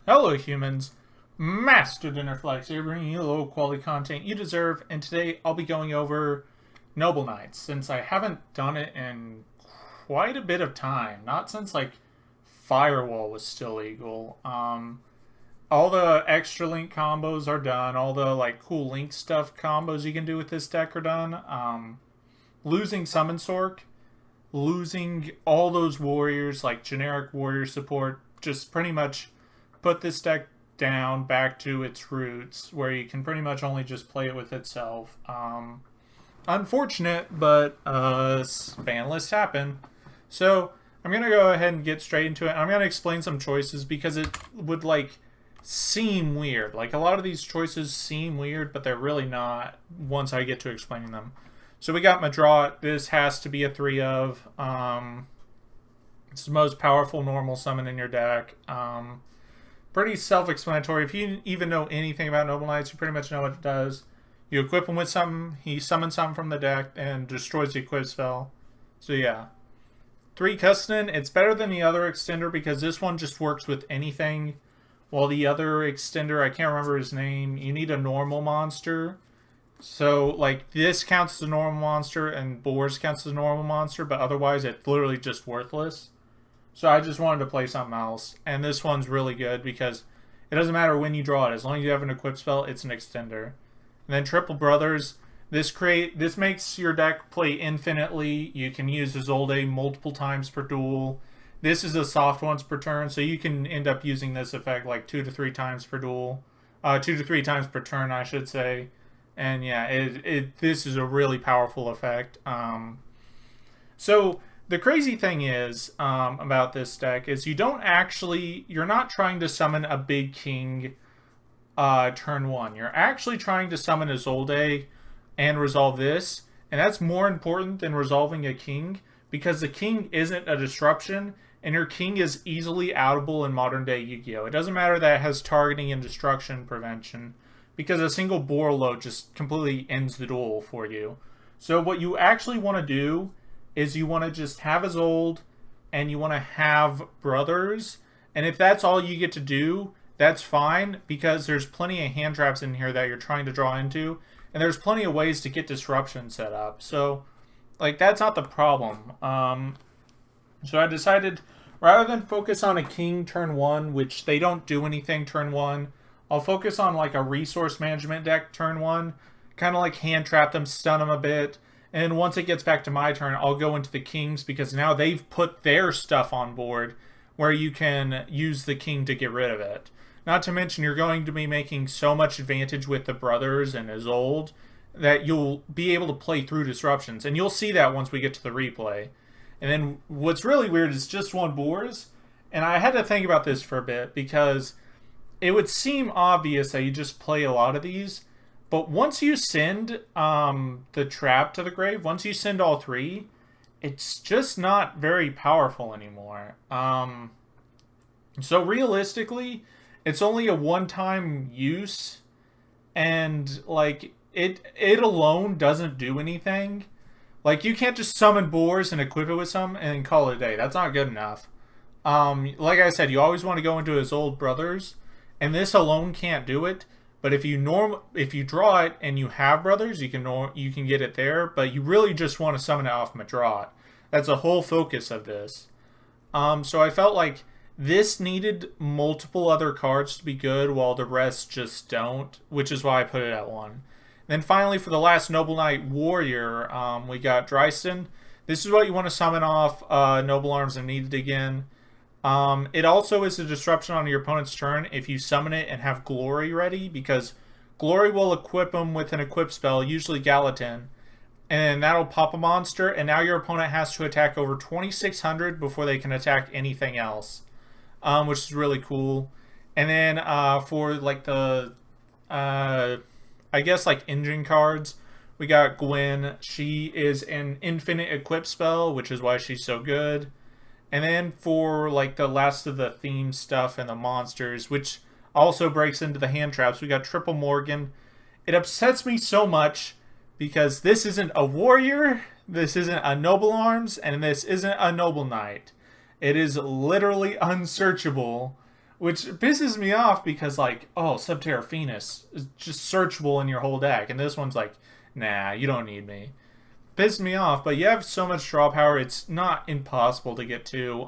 Hello humans, Master DinnerFlax here, bringing you the low quality content you deserve, and today I'll be going over Noble Knights, since I haven't done it in quite a bit of time, not since like Firewall was still legal. All the extra link combos are done, all the like cool link stuff combos you can do with this deck are done. Losing Summon Sork, losing all those warriors, like generic warrior support, just pretty much put this deck down back to its roots, where you can pretty much only just play it with itself. Unfortunate, but ban lists happen. So I'm going to go ahead and get straight into it. I'm going to explain some choices because it would like seem weird. Like a lot of these choices seem weird, but they're really not once I get to explaining them. So we got Madrat. This has to be a 3 of. It's the most powerful normal summon in your deck. Pretty self-explanatory. If you even know anything about Noble Knights, you pretty much know what it does. You equip him with something, he summons something from the deck, and destroys the equip spell. So yeah. 3 Custom, it's better than the other extender because this one just works with anything. While the other extender, I can't remember his name, you need a normal monster. So, like, this counts as a normal monster, and Boars counts as a normal monster, but otherwise it's literally just worthless. So I just wanted to play something else. And this one's really good because it doesn't matter when you draw it. As long as you have an equip spell, it's an extender. And then Triple Brothers. This makes your deck play infinitely. You can use Izolde multiple times per duel. This is a soft once per turn, so you can end up using this effect like 2 to 3 times per duel. 2 to 3 times per turn, I should say. And yeah, this is a really powerful effect. So the crazy thing is about this deck is you're not trying to summon a big king turn 1. You're actually trying to summon Izolde and resolve this, and that's more important than resolving a king because the king isn't a disruption, and your king is easily outable in modern day Yu-Gi-Oh! It doesn't matter that it has targeting and destruction prevention because a single boar load just completely ends the duel for you. So what you actually want to do is you want to just have Isolde and you want to have Brothers, and if that's all you get to do, that's fine because there's plenty of hand traps in here that you're trying to draw into, and there's plenty of ways to get disruption set up. So like that's not the problem. So I decided rather than focus on a king turn 1, which they don't do anything turn 1, I'll focus on like a resource management deck turn 1, kind of like hand trap them, stun them a bit. And once it gets back to my turn, I'll go into the kings because now they've put their stuff on board where you can use the king to get rid of it. Not to mention you're going to be making so much advantage with the Brothers and Isolde that you'll be able to play through disruptions. And you'll see that once we get to the replay. And then what's really weird is just 1 Boars. And I had to think about this for a bit because it would seem obvious that you just play a lot of these. But once you send the trap to the grave, once you send all 3, it's just not very powerful anymore. So realistically, it's only a one-time use, and like it alone doesn't do anything. Like you can't just summon Boars and equip it with some and call it a day. That's not good enough. Like I said, you always want to go into his old Brothers, and this alone can't do it. But if you draw it and you have Brothers, you can get it there. But you really just want to summon it off Madrat. That's the whole focus of this. So I felt like this needed multiple other cards to be good, while the rest just don't, which is why I put it at 1. And then finally, for the last Noble Knight Warrior, we got Dryston. This is what you want to summon off Noble Arms and Needed again. It also is a disruption on your opponent's turn if you summon it and have Glory ready, because Glory will equip them with an equip spell, usually Gallatin, and that'll pop a monster, and now your opponent has to attack over 2,600 before they can attack anything else, which is really cool. And then for like the, I guess like engine cards, we got Gwen. She is an infinite equip spell, which is why she's so good. And then for like the last of the theme stuff and the monsters, which also breaks into the hand traps, we got Triple Morgan. It upsets me so much because this isn't a warrior, this isn't a Noble Arms, and this isn't a Noble Knight. It is literally unsearchable which pisses me off because, like, oh, Subterra Phoenix is just searchable in your whole deck, and this one's like, nah, you don't need me. Pisses me off, but you have so much draw power, it's not impossible to get to.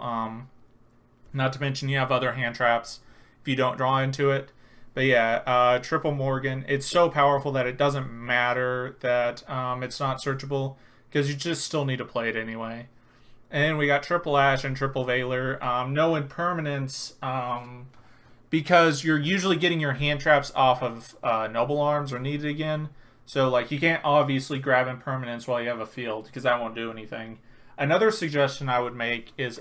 Not to mention you have other hand traps if you don't draw into it. But yeah, Triple Morgan, it's so powerful that it doesn't matter that it's not searchable, because you just still need to play it anyway. And we got Triple Ash and Triple Valor. No impermanence, because you're usually getting your hand traps off of Noble Arms or Needed Again. So, like, you can't obviously grab impermanence while you have a field, because that won't do anything. Another suggestion I would make is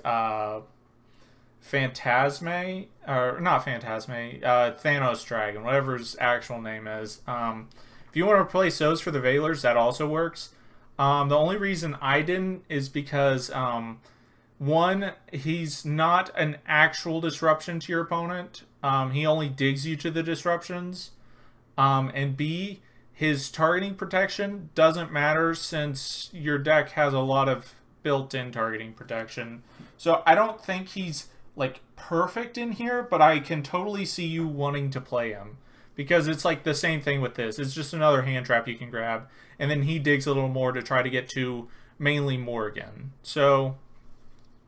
Phantasme, or not Phantasme, Thanos Dragon, whatever his actual name is. If you want to replace those for the Valors, that also works. The only reason I didn't is because, one, he's not an actual disruption to your opponent. He only digs you to the disruptions. And B, his targeting protection doesn't matter since your deck has a lot of built-in targeting protection. So I don't think he's, like, perfect in here, but I can totally see you wanting to play him. Because it's like the same thing with this. It's just another hand trap you can grab. And then he digs a little more to try to get to mainly Morgan. So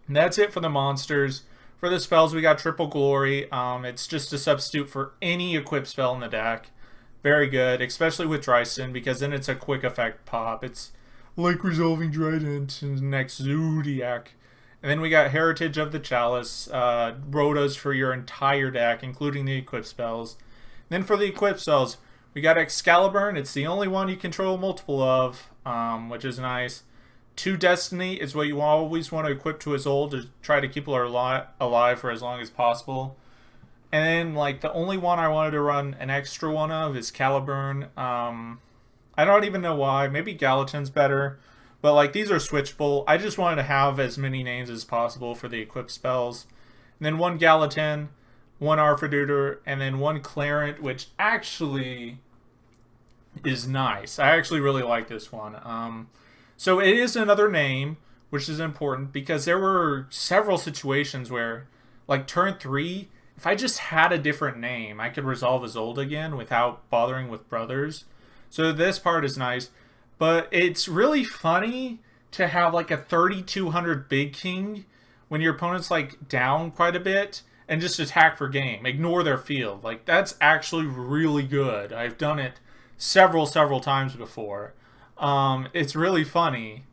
that's it for the monsters. For the spells, we got Triple Glory. It's just a substitute for any equipped spell in the deck. Very good, especially with Dryston, because then it's a quick effect pop. It's like Resolving Trident in the next Zodiac. And then we got Heritage of the Chalice, Rotas for your entire deck, including the equipped spells. And then for the equipped spells, we got Excalibur, and it's the only one you control multiple of, which is nice. 2 Destiny is what you always want to equip to Azul to try to keep her alive for as long as possible. And then, like, the only one I wanted to run an extra one of is Caliburn. I don't even know why. Maybe Gallatin's better. But, like, these are switchable. I just wanted to have as many names as possible for the equipped spells. And then 1 Gallatin, 1 Arthur, and then 1 Clarent, which actually is nice. I actually really like this one. So it is another name, which is important, because there were several situations where, like, turn 3... if I just had a different name, I could resolve Isolde again without bothering with brothers. So this part is nice. But it's really funny to have like a 3200 Big King when your opponent's like down quite a bit and just attack for game. Ignore their field. Like, that's actually really good. I've done it several times before. It's really funny.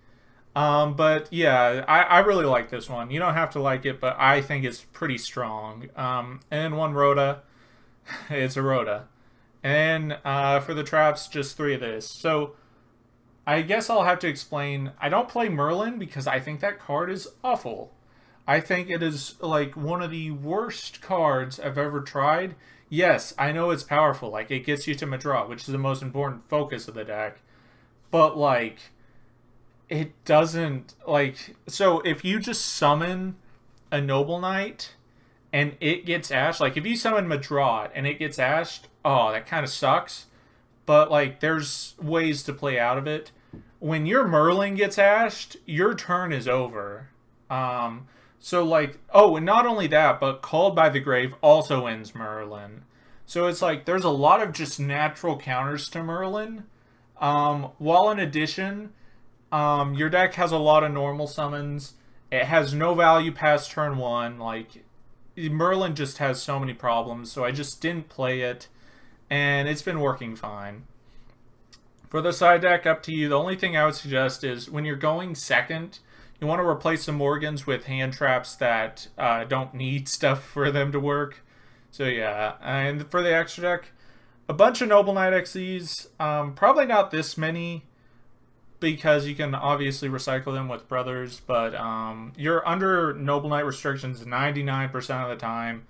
But yeah, I really like this one. You don't have to like it, but I think it's pretty strong. And then 1 Rhoda. It's a Rhoda. And for the traps, just 3 of this. So I guess I'll have to explain. I don't play Merlin because I think that card is awful. I think it is like one of the worst cards I've ever tried. Yes, I know it's powerful. Like, it gets you to Madra, which is the most important focus of the deck. But like, it doesn't, like, so if you just summon a Noble Knight and it gets ashed, like if you summon Madrat and it gets ashed, oh, that kind of sucks. But like, there's ways to play out of it. When your Merlin gets ashed, your turn is over. So like, oh, and not only that, but Called by the Grave also ends Merlin. So it's like, there's a lot of just natural counters to Merlin. While in addition, your deck has a lot of normal summons. It has no value past turn 1. Like, Merlin just has so many problems, so I just didn't play it, and it's been working fine. For the side deck, up to you. The only thing I would suggest is when you're going second, you want to replace some Morgans with hand traps that don't need stuff for them to work. So yeah, and for the extra deck, a bunch of Noble Knight XCs. Probably not this many, because you can obviously recycle them with brothers, but you're under Noble Knight restrictions 99% of the time.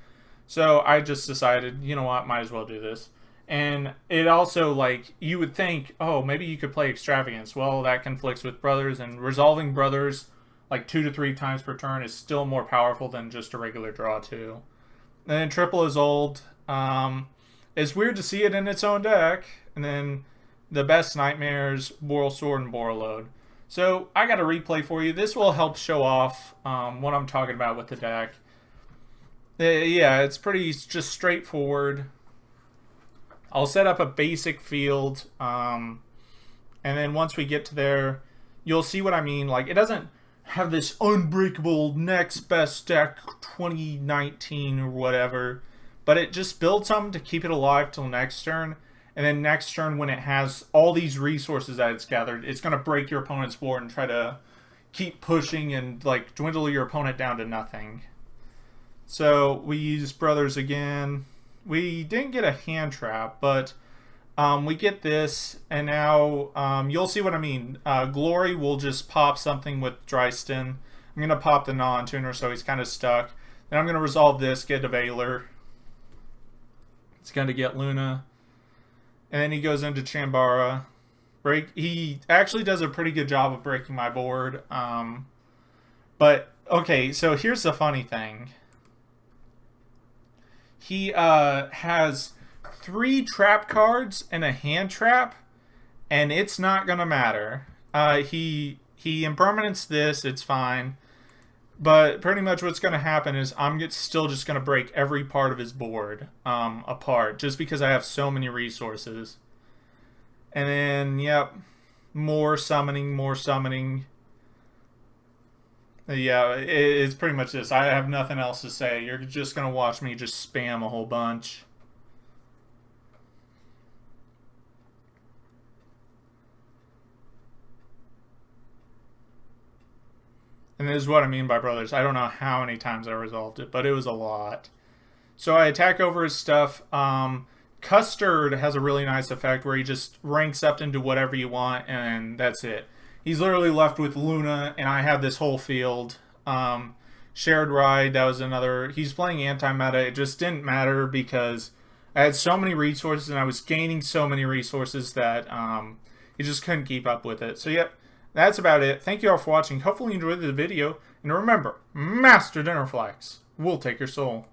So I just decided, you know what, might as well do this. And it also, like, you would think, oh, maybe you could play Extravagance. Well, that conflicts with brothers, and resolving brothers like 2 to 3 times per turn is still more powerful than just a regular draw 2. And then Triple Isolde. It's weird to see it in its own deck. And then the best Nightmares, Boral Sword, and Borreload. So I got a replay for you. This will help show off what I'm talking about with the deck. Yeah, it's pretty just straightforward. I'll set up a basic field, and then once we get to there, you'll see what I mean. Like, it doesn't have this unbreakable next best deck 2019 or whatever, but it just builds something to keep it alive till next turn. And then next turn, when it has all these resources that it's gathered, it's going to break your opponent's board and try to keep pushing and like dwindle your opponent down to nothing. So we use Brothers again. We didn't get a hand trap, but we get this, and now you'll see what I mean. Glory will just pop something with Dryston. I'm going to pop the non-tuner, so he's kind of stuck. Then I'm going to resolve this, get a Veiler. It's going to get Luna. And then he goes into Chambara. He actually does a pretty good job of breaking my board. But, okay, so here's the funny thing. He has 3 trap cards and a hand trap, and it's not gonna matter. He impermanents this, it's fine, but pretty much what's gonna happen is I'm still just gonna break every part of his board apart, just because I have so many resources. And then, yep, more summoning, more summoning. Yeah, it's pretty much this. I have nothing else to say. You're just going to watch me just spam a whole bunch. And this is what I mean by Brothers. I don't know how many times I resolved it, but it was a lot. So I attack over his stuff. Custard has a really nice effect where he just ranks up into whatever you want, and that's it. He's literally left with Luna, and I have this whole field. Shared Ride, that was another. He's playing anti-meta. It just didn't matter because I had so many resources, and I was gaining so many resources that he just couldn't keep up with it. So, yep, that's about it. Thank you all for watching. Hopefully you enjoyed the video. And remember, Master DinnerFlax will take your soul.